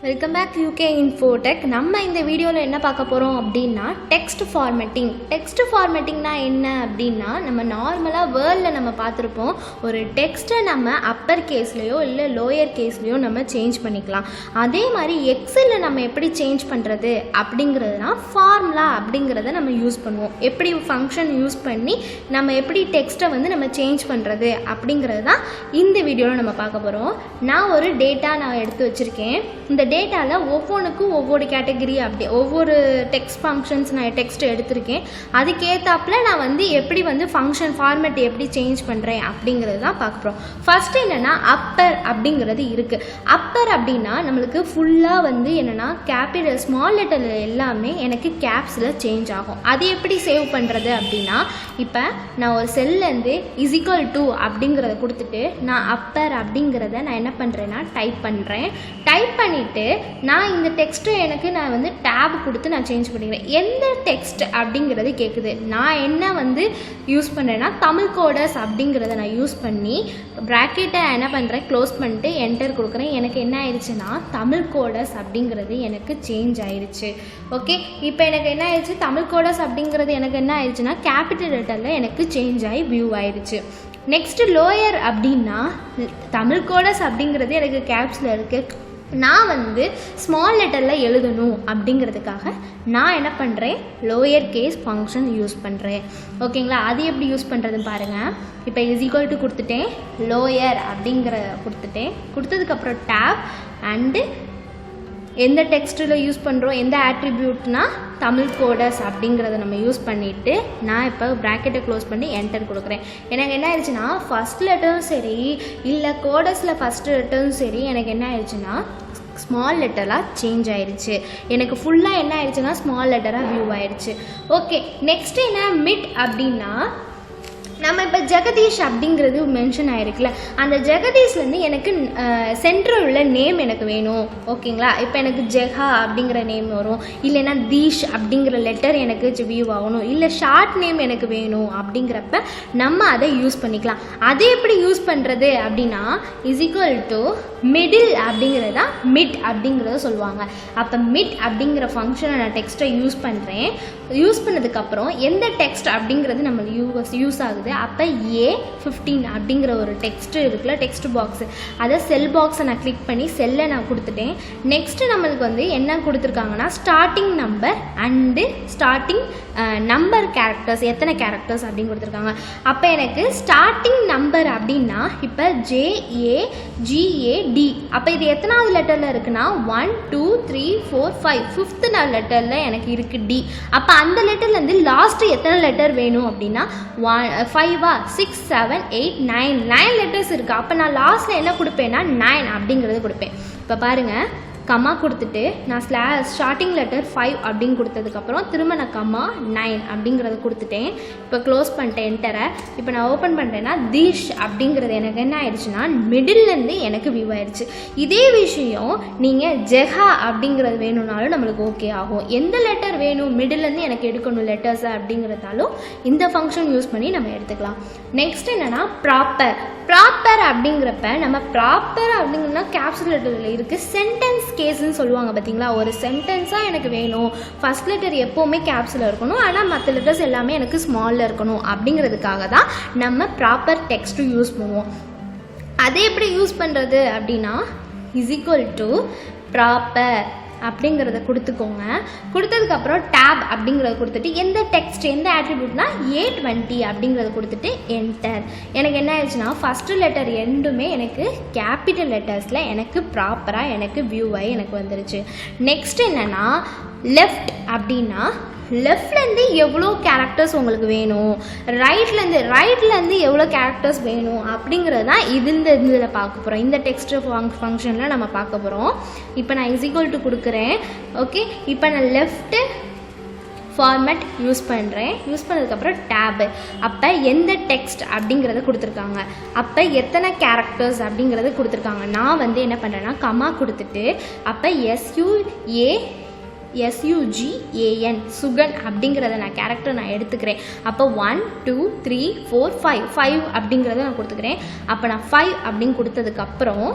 Welcome back UK Infotech. நம்ம இந்த வீடியோவில் என்ன பார்க்க போகிறோம் அப்படின்னா டெக்ஸ்ட் ஃபார்மேட்டிங். டெக்ஸ்ட் ஃபார்மேட்டிங்னா என்ன அப்படின்னா, நம்ம நார்மலாக வேர்டில் நம்ம பார்த்துருப்போம், ஒரு டெக்ஸ்ட்டை நம்ம அப்பர் கேஸ்லேயோ இல்லை லோயர் கேஸ்லேயோ நம்ம சேஞ்ச் பண்ணிக்கலாம். அதே மாதிரி எக்ஸலில் நம்ம எப்படி சேஞ்ச் பண்ணுறது அப்படிங்கிறதுனா ஃபார்முலா அப்படிங்கிறத நம்ம யூஸ் பண்ணுவோம். எப்படி ஃபங்க்ஷன் யூஸ் பண்ணி நம்ம எப்படி டெக்ஸ்ட்டை வந்து நம்ம சேஞ்ச் பண்ணுறது அப்படிங்கிறது தான் இந்த வீடியோவில் நம்ம பார்க்க போகிறோம். நான் ஒரு டேட்டா எடுத்து வச்சுருக்கேன். இந்த டேட்டாவில் ஒவ்வொன்றுக்கும் ஒவ்வொரு கேட்டகரி அப்படி ஒவ்வொரு டெக்ஸ்ட் ஃபங்க்ஷன்ஸ் நான் டெக்ஸ்ட் எடுத்திருக்கேன். அதுக்கேற்றாப்பில் நான் வந்து எப்படி வந்து ஃபங்க்ஷன் ஃபார்மேட் எப்படி சேஞ்ச் பண்ணுறேன் அப்படிங்கிறது தான் பார்க்க போகிறோம். ஃபஸ்ட்டு என்னென்னா அப்பர் அப்படிங்கிறது இருக்குது. அப்பர் அப்படின்னா நம்மளுக்கு ஃபுல்லாக வந்து என்னென்னா கேபிட்டல் ஸ்மால் லெட்டரில் எல்லாமே எனக்கு கேப்ஸில் சேஞ்ச் ஆகும். அது எப்படி சேவ் பண்ணுறது அப்படின்னா, இப்போ நான் ஒரு செல்லேருந்து = அப்படிங்கிறத கொடுத்துட்டு நான் அப்பர் அப்படிங்கிறத நான் என்ன பண்ணுறேன்னா டைப் பண்ணுறேன். டைப் பண்ணிவிட்டு நான் இந்த டெக்ஸ்ட்டு நான் வந்து டேப் கொடுத்து நான் சேஞ்ச் பண்ணிக்கிறேன். எந்த டெக்ஸ்ட் அப்படிங்கிறது கேட்குது. நான் என்ன வந்து யூஸ் பண்ணுறேன்னா தமிழ் கோடஸ் அப்படிங்கிறத நான் யூஸ் பண்ணி ப்ராக்கெட்டை என்ன பண்ணுறேன் க்ளோஸ் பண்ணிட்டு என்டர் கொடுக்குறேன். எனக்கு என்ன ஆயிடுச்சுன்னா தமிழ் கோடஸ் அப்படிங்கிறது எனக்கு சேஞ்ச் ஆயிடுச்சு. ஓகே, இப்போ எனக்கு என்ன ஆயிடுச்சு, தமிழ் கோடஸ் அப்படிங்கிறது எனக்கு என்ன ஆயிடுச்சுன்னா கேபிட்டல் லெட்டரில் எனக்கு சேஞ்ச் ஆகி வியூ ஆயிடுச்சு. நெக்ஸ்ட்டு லோயர் அப்படின்னா தமிழ் கோடஸ் அப்படிங்கிறது எனக்கு கேப்ஸில் இருக்குது. நான் வந்து ஸ்மால் லெட்டரில் எழுதணும் அப்படிங்கிறதுக்காக நான் என்ன பண்ணுறேன், லோயர் கேஸ் ஃபங்க்ஷன் யூஸ் பண்ணுறேன். ஓகேங்களா, அது எப்படி யூஸ் பண்ணுறதுன்னு பாருங்கள். இப்போ = கொடுத்துட்டேன், லோயர் அப்படிங்கிற கொடுத்ததுக்கப்புறம் டேப் அண்டு எந்த டெக்ஸ்ட்டில் யூஸ் பண்ணுறோம், எந்த ஆட்ரிபியூட்னா தமிழ் கோடஸ் அப்படிங்கிறத நம்ம யூஸ் பண்ணிவிட்டு நான் இப்போ ப்ராக்கெட்டை க்ளோஸ் பண்ணி என்டர் கொடுக்குறேன். எனக்கு என்ன ஆயிடுச்சுன்னா ஃபஸ்ட் லெட்டரும் சரி இல்லை கோடஸில் ஃபஸ்ட் லெட்டரும் சரி எனக்கு என்ன ஆயிடுச்சுன்னா ஸ்மால் லெட்டராக சேஞ்ச் ஆயிடுச்சு. எனக்கு ஃபுல்லாக என்ன ஆயிடுச்சுன்னா ஸ்மால் லெட்டராக வியூ ஆயிடுச்சு. ஓகே, நெக்ஸ்ட்டு என்ன மிட் அப்படின்னா, நம்ம இப்போ ஜெகதீஷ் அப்படிங்கிறது மென்ஷன் ஆகிருக்குல்ல, அந்த ஜெகதீஷ்லேருந்து எனக்கு சென்ட்ரல் உள்ள நேம் எனக்கு வேணும். ஓகேங்களா, இப்போ எனக்கு ஜெகா அப்படிங்கிற நேம் வரும், இல்லைன்னா தீஷ் அப்படிங்கிற லெட்டர் எனக்கு வியூ ஆகணும், இல்லை ஷார்ட் நேம் எனக்கு வேணும். அப்படிங்கிறப்ப நம்ம அதை யூஸ் பண்ணிக்கலாம். அதை எப்படி யூஸ் பண்ணுறது அப்படின்னா = மிடில் அப்படிங்கிறது தான் மிட் அப்படிங்கிறத சொல்லுவாங்க. அப்போ மிட் அப்படிங்கிற ஃபங்க்ஷனை நான் டெக்ஸ்ட்டை யூஸ் பண்ணுறேன். யூஸ் பண்ணதுக்கப்புறம் எந்த டெக்ஸ்ட் அப்படிங்கிறது நம்ம யூஸ் ஆகுது, அப்போ A15 அப்படிங்கிற ஒரு டெக்ஸ்ட்டு இருக்குல்ல, டெக்ஸ்ட் பாக்ஸு, அதை செல் பாக்ஸை நான் கிளிக் பண்ணி செல்லை நான் கொடுத்துட்டேன். நெக்ஸ்ட்டு நம்மளுக்கு வந்து என்ன கொடுத்துருக்காங்கன்னா starting number and starting number characters, எத்தனை கேரக்டர்ஸ் அப்படின்னு கொடுத்துருக்காங்க. அப்போ எனக்கு ஸ்டார்டிங் நம்பர் அப்படின்னா இப்போ JAGAD. அப்போ இது எத்தனாவது லெட்டரில் இருக்குன்னா 1 2 3 4 5 5th லெட்டரில் எனக்கு இருக்குது D. அப்போ அந்த லெட்டர்லேருந்து லாஸ்ட்டு எத்தனை லெட்டர் வேணும் அப்படின்னா 5 6 7 8 9 லெட்டர்ஸ் இருக்குது. அப்போ நான் லாஸ்ட்டில் என்ன கொடுப்பேன்னா 9 அப்படிங்கிறது கொடுப்பேன். இப்போ பாருங்கள், கம்மா கொடுத்துட்டு நான் ஸ்டார்டிங் லெட்டர் 5 அப்படின்னு கொடுத்ததுக்கப்புறம் திரும்ப நான் கம்மா 9 அப்படிங்கிறத கொடுத்துட்டேன். இப்போ க்ளோஸ் பண்ணிட்டேன் என்டரை. இப்போ நான் ஓப்பன் பண்ணுறேன்னா தீஷ் அப்படிங்கிறது எனக்கு என்ன ஆயிடுச்சுன்னா மிடில்லேருந்து எனக்கு வியூ ஆயிடுச்சு. இதே விஷயம் நீங்கள் ஜெகா அப்படிங்கிறது வேணும்னாலும் நம்மளுக்கு ஓகே ஆகும். எந்த லெட்டர் வேணும் மிடில்லேருந்து எனக்கு எடுக்கணும் லெட்டர்ஸை அப்படிங்கிறதாலும் இந்த ஃபங்க்ஷன் யூஸ் பண்ணி நம்ம எடுத்துக்கலாம். நெக்ஸ்ட் என்னென்னா ப்ராப்பர் அப்படிங்கிறப்ப நம்ம ப்ராப்பர் அப்படிங்கன்னா கேப்சல் லெட்டரில் இருக்குது. சென்டென்ஸ் கேஸ்ன்னு சொல்லுவாங்க பார்த்தீங்களா, ஒரு சென்டென்ஸாக எனக்கு வேணும், ஃபஸ்ட் லெட்டர் எப்போவுமே கேப்ஸில் இருக்கணும், ஆனால் மற்ற லெட்டர்ஸ் எல்லாமே எனக்கு ஸ்மாலில் இருக்கணும் அப்படிங்கிறதுக்காக தான் நம்ம ப்ராப்பர் டெக்ஸ்ட்டு யூஸ் பண்ணுவோம். அதை எப்படி யூஸ் பண்ணுறது அப்படின்னா = ப்ராப்பர் அப்படிங்கிறத கொடுத்துக்கோங்க. கொடுத்ததுக்கப்புறம் டேப் அப்படிங்கிறத கொடுத்துட்டு எந்த டெக்ஸ்ட் எந்த ஆட்ரிபியூட்னா A20 அப்படிங்கிறத கொடுத்துட்டு என்டர். எனக்கு என்ன ஆயிடுச்சுன்னா ஃபஸ்ட்டு லெட்டர் ரெண்டுமே எனக்கு கேபிட்டல் லெட்டர்ஸில் எனக்கு ப்ராப்பராக எனக்கு வியூ ஆகி எனக்கு வந்துருச்சு. நெக்ஸ்ட் என்னென்னா லெஃப்ட் அப்படின்னா லெஃப்ட்லேருந்து எவ்வளோ கேரக்டர்ஸ் உங்களுக்கு வேணும், ரைட்லேருந்து எவ்வளோ கேரக்டர்ஸ் வேணும் அப்படிங்கிறது தான் இதில் பார்க்க போகிறோம். இந்த டெக்ஸ்ட் ஃபங்க்ஷனில் நம்ம பார்க்க போகிறோம். இப்போ நான் = கொடுக்குறேன். ஓகே, இப்போ நான் லெஃப்ட்டு ஃபார்மேட் யூஸ் பண்ணுறேன். யூஸ் பண்ணதுக்கப்புறம் டேபு, அப்போ எந்த டெக்ஸ்ட் அப்படிங்கிறத கொடுத்துருக்காங்க, அப்போ எத்தனை கேரக்டர்ஸ் அப்படிங்கிறத கொடுத்துருக்காங்க. நான் வந்து என்ன பண்ணுறேன்னா கம்மா கொடுத்துட்டு அப்போ SUA SUGAN சுகன் அப்படிங்கிறத நான் கேரக்டர் நான் எடுத்துக்கிறேன். அப்போ 1 2 3 4 5 அப்படிங்கிறத நான் கொடுத்துக்கிறேன். அப்போ நான் 5 அப்படின்னு கொடுத்ததுக்கப்புறம்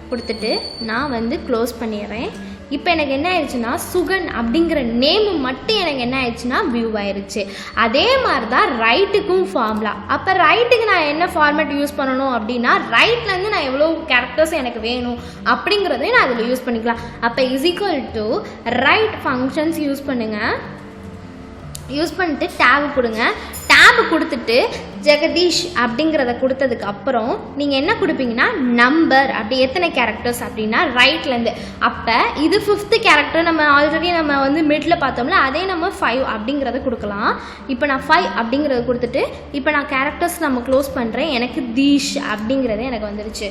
கொடுத்துட்டு நான் வந்து க்ளோஸ் பண்ணிடுறேன். இப்போ எனக்கு என்ன ஆயிடுச்சுன்னா சுகன் அப்படிங்கிற நேமு மட்டும் எனக்கு என்ன ஆயிடுச்சுன்னா வியூ ஆயிடுச்சு. அதே மாதிரி தான் ரைட்டுக்கும் ஃபார்முலா. அப்போ ரைட்டுக்கு நான் என்ன ஃபார்மேட் யூஸ் பண்ணணும் அப்படின்னா ரைட்லேருந்து நான் எவ்வளோ கேரக்டர்ஸ் எனக்கு வேணும் அப்படிங்கிறதையும் நான் அதில் யூஸ் பண்ணிக்கலாம். அப்போ = ரைட் ஃபங்க்ஷன்ஸ் யூஸ் பண்ணுங்கள். யூஸ் பண்ணிட்டு டேப் கொடுங்க. டேப் கொடுத்துட்டு ஜெகதீஷ் அப்படிங்கிறத கொடுத்ததுக்கப்புறம் நீங்கள் என்ன கொடுப்பீங்கன்னா நம்பர் அப்படி எத்தனை கேரக்டர்ஸ் அப்படின்னா ரைட்லேருந்து. அப்போ இது 5th கேரக்டர் நம்ம ஆல்ரெடி நம்ம வந்து மிடில் பார்த்தோம்ல அதே நம்ம 5 அப்படிங்கிறத கொடுக்கலாம். இப்போ நான் 5 அப்படிங்கிறத கொடுத்துட்டு இப்போ நான் கேரக்டர்ஸ் நம்ம க்ளோஸ் பண்ணுறேன். எனக்கு தீஷ் அப்படிங்கிறது எனக்கு வந்துடுச்சு.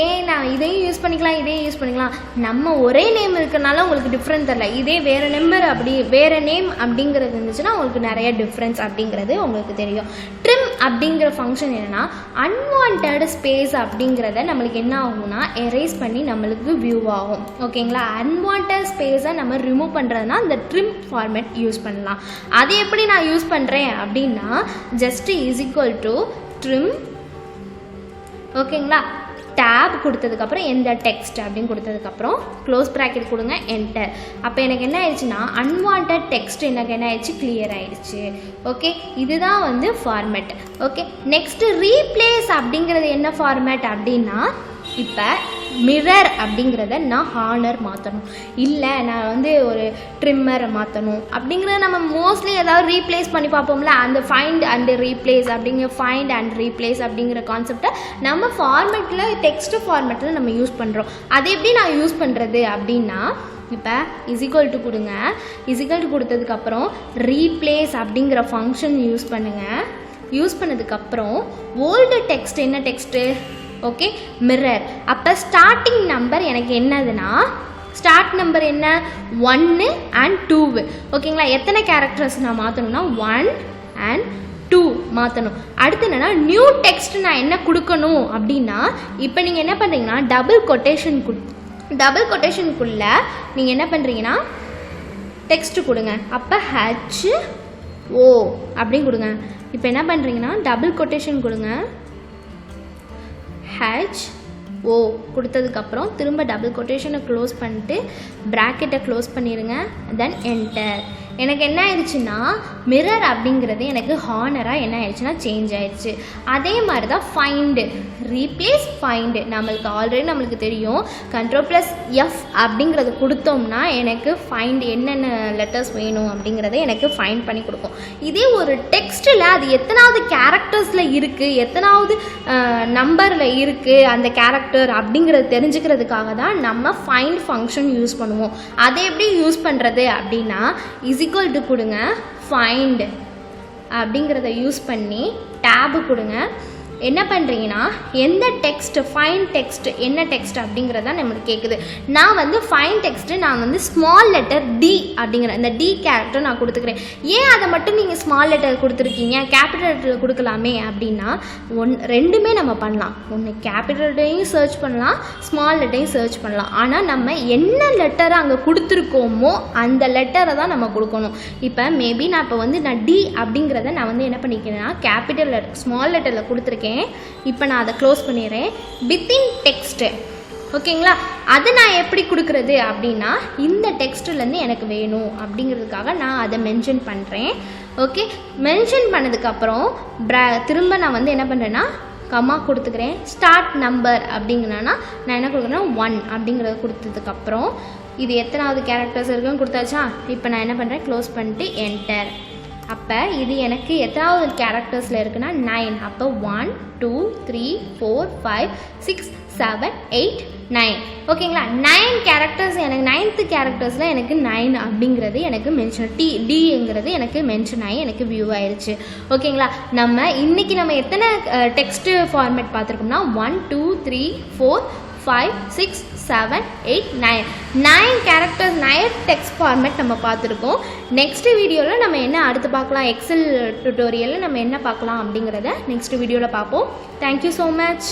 ஏன் நான் இதையும் யூஸ் பண்ணிக்கலாம் இதையும் யூஸ் பண்ணிக்கலாம். நம்ம ஒரே நேம் இருக்கிறனால உங்களுக்கு டிஃப்ரெண்ட் தெரியல. இதே வேறு நம்பர் அப்படி வேறு நேம் அப்படிங்கிறது இருந்துச்சுன்னா உங்களுக்கு நிறைய டிஃப்ரென்ஸ் அப்படிங்கிறது உங்களுக்கு தெரியும். ட்ரிம் அப்படிங்கிற ஃபங்க்ஷன் என்னென்னா அன்வான்ட் ஸ்பேஸ் அப்படிங்கிறத நம்மளுக்கு என்ன ஆகும்னா எரேஸ் பண்ணி நம்மளுக்கு வியூ ஆகும். ஓகேங்களா? அன்வான்ட் ஸ்பேஸை நம்ம ரிமூவ் பண்ணுறதுனா இந்த ட்ரிம் ஃபார்மேட் யூஸ் பண்ணலாம். அது எப்படி நான் யூஸ் பண்ணுறேன் அப்படின்னா ஜஸ்ட் = ட்ரிம். ஓகேங்களா? டேப் கொடுத்ததுக்கப்புறம் எந்த டெக்ஸ்ட் அப்படின்னு கொடுத்ததுக்கப்புறம் க்ளோஸ் ப்ராக்கெட் கொடுங்க, என்டர். அப்போ எனக்கு என்ன ஆயிடுச்சுன்னா அன்வான்ட் டெக்ஸ்ட் எனக்கு என்ன ஆயிடுச்சு கிளியர் ஆயிடுச்சு. ஓகே, இதுதான் வந்து ஃபார்மேட். ஓகே, நெக்ஸ்ட் ரீப்ளேஸ் அப்படிங்கிறது என்ன ஃபார்மேட் அப்படின்னா இப்போ மிரர் அப்படிங்கிறத நான் ஹானர் மாற்றணும், இல்லை நான் வந்து ஒரு ட்ரிம்மரை மாற்றணும் அப்படிங்கிறத நம்ம மோஸ்ட்லி ஏதாவது ரீப்ளேஸ் பண்ணி பார்ப்போம்ல. அந்த ஃபைண்ட் அண்ட் ரீப்ளேஸ் அப்படிங்கிற ஃபைண்ட் அண்ட் ரீப்ளேஸ் அப்படிங்கிற கான்செப்டை நம்ம ஃபார்மேட்டில் டெக்ஸ்ட் ஃபார்மேட்டில் நம்ம யூஸ் பண்ணுறோம். அது எப்படி நான் யூஸ் பண்ணுறது அப்படின்னா இப்போ = கொடுங்க. = கொடுத்ததுக்கப்புறம் ரீப்ளேஸ் அப்படிங்கிற ஃபங்க்ஷன் யூஸ் பண்ணுங்கள். யூஸ் பண்ணதுக்கப்புறம் ஓல்டு டெக்ஸ்ட் என்ன டெக்ஸ்ட்டு ஓகே மிரர். அப்போ ஸ்டார்டிங் நம்பர் எனக்கு என்னதுன்னா ஸ்டார்ட் நம்பர் என்ன 1 and 2. ஓகேங்களா? எத்தனை கேரக்டர்ஸ் நான் மாற்றணும்னா 1 and 2 மாற்றணும். அடுத்து என்னென்னா நியூ டெக்ஸ்ட் நான் என்ன கொடுக்கணும் அப்படின்னா இப்போ நீங்கள் என்ன பண்ணுறீங்கன்னா டபுள் கொட்டேஷனுக்குள்ளே நீங்கள் என்ன பண்ணுறீங்கன்னா டெக்ஸ்ட்டு கொடுங்க. அப்போ HO அப்படின்னு கொடுங்க. இப்போ என்ன பண்ணுறீங்கன்னா டபுள் கொட்டேஷன் கொடுங்க. HO கொடுத்ததுக்கப்புறம் திரும்ப டபுள் கொட்டேஷனை க்ளோஸ் பண்ணிட்டு ப்ராக்கெட்டை க்ளோஸ் பண்ணிடுங்க. தென் என்டர். எனக்கு என்ன ஆயிடுச்சுன்னா மிரர் அப்படிங்கிறது எனக்கு ஹானராக என்ன ஆயிடுச்சுன்னா சேஞ்ச் ஆயிடுச்சு. அதே மாதிரி தான் ஃபைண்டு ரீப்ளேஸ் ஃபைண்டு நம்மளுக்கு தெரியும். Ctrl+F அப்படிங்கிறது கொடுத்தோம்னா எனக்கு ஃபைண்ட் என்னென்ன லெட்டர்ஸ் வேணும் அப்படிங்கிறத எனக்கு ஃபைண்ட் பண்ணி கொடுக்கும். இதே ஒரு டெக்ஸ்ட்டில் அது எத்தனாவது கேரக்டர்ஸில் இருக்குது எத்தனாவது நம்பரில் இருக்குது அந்த கேரக்டர் அப்படிங்கிறது தெரிஞ்சுக்கிறதுக்காக தான் நம்ம ஃபைண்ட் ஃபங்க்ஷன் யூஸ் பண்ணுவோம். அதை எப்படி யூஸ் பண்ணுறது அப்படின்னா = கொடுங்க, ஃபைண்ட் அப்படிங்கிறத யூஸ் பண்ணி டேபு கொடுங்க. என்ன பண்ணுறீங்கன்னா எந்த டெக்ஸ்ட் ஃபைன் டெக்ஸ்ட் என்ன டெக்ஸ்ட் அப்படிங்கிறத நம்மளுக்கு கேட்குது. நான் வந்து ஃபைன் டெக்ஸ்ட்டு நான் வந்து ஸ்மால் லெட்டர் D அப்படிங்கிற இந்த D கேரக்டர் நான் கொடுத்துக்கிறேன். ஏன் அதை மட்டும் நீங்கள் ஸ்மால் லெட்டர் கொடுத்துருக்கீங்க கேபிட்டல் லெட்டர் கொடுக்கலாமே அப்படின்னா ரெண்டுமே நம்ம பண்ணலாம். ஒன்று கேபிட்டல்லையும் சர்ச் பண்ணலாம், ஸ்மால் லெட்டரையும் சர்ச் பண்ணலாம். ஆனால் நம்ம என்ன லெட்டரை அங்கே கொடுத்துருக்கோமோ அந்த லெட்டரை தான் நம்ம கொடுக்கணும். இப்போ மேபி நான் இப்போ வந்து நான் D அப்படிங்கிறத நான் வந்து என்ன பண்ணிக்கிறேன்னா கேபிட்டல் லெட்டர் ஸ்மால் லெட்டரில் கொடுத்துருக்கேன். இப்போ நான் அதை க்ளோஸ் பண்ணிடுறேன். வித்தின் டெக்ஸ்ட்டு ஓகேங்களா? அது நான் எப்படி கொடுக்குறது அப்படின்னா இந்த டெக்ஸ்ட்லேருந்து எனக்கு வேணும் அப்படிங்கிறதுக்காக நான் அதை மென்ஷன் பண்ணுறேன். ஓகே, மென்ஷன் பண்ணதுக்கப்புறம் திரும்ப நான் வந்து என்ன பண்ணுறேன்னா கம்மா கொடுத்துக்கிறேன். ஸ்டார்ட் நம்பர் அப்படிங்கிறனா நான் என்ன கொடுக்குறேன்னா 1 அப்படிங்கிறத கொடுத்ததுக்கப்புறம் இது எத்தனாவது கேரக்டர்ஸ் இருக்குன்னு கொடுத்தாச்சா. இப்போ நான் என்ன பண்ணுறேன் க்ளோஸ் பண்ணிட்டு என்டர். அப்போ இது எனக்கு எத்தனாவது கேரக்டர்ஸில் இருக்குன்னா 9. அப்போ 1 2 3 4 5 6 7 8 9. ஓகேங்களா? 9 கேரக்டர்ஸ் எனக்கு 9th கேரக்டர்ஸில் எனக்கு 9 அப்படிங்கிறது எனக்கு மென்ஷன் டிங்கிறது எனக்கு மென்ஷன் ஆகி எனக்கு வியூ ஆயிடுச்சு. ஓகேங்களா? இன்றைக்கி நம்ம எத்தனை டெக்ஸ்ட்டு ஃபார்மேட் பார்த்துருக்கோம்னா 1 2 3 4 5 6 7 8 9 கேரக்டர்ஸ் 9 டெக்ஸ்ட் ஃபார்மேட் நம்ம பார்த்துருக்கோம். நெக்ஸ்ட் வீடியோவில் நம்ம என்ன அடுத்து பார்க்கலாம், எக்ஸல் டியூட்டோரியலில் நம்ம என்ன பார்க்கலாம் அப்படிங்கிறத நெக்ஸ்ட் வீடியோவில் பார்ப்போம். Thank you so much.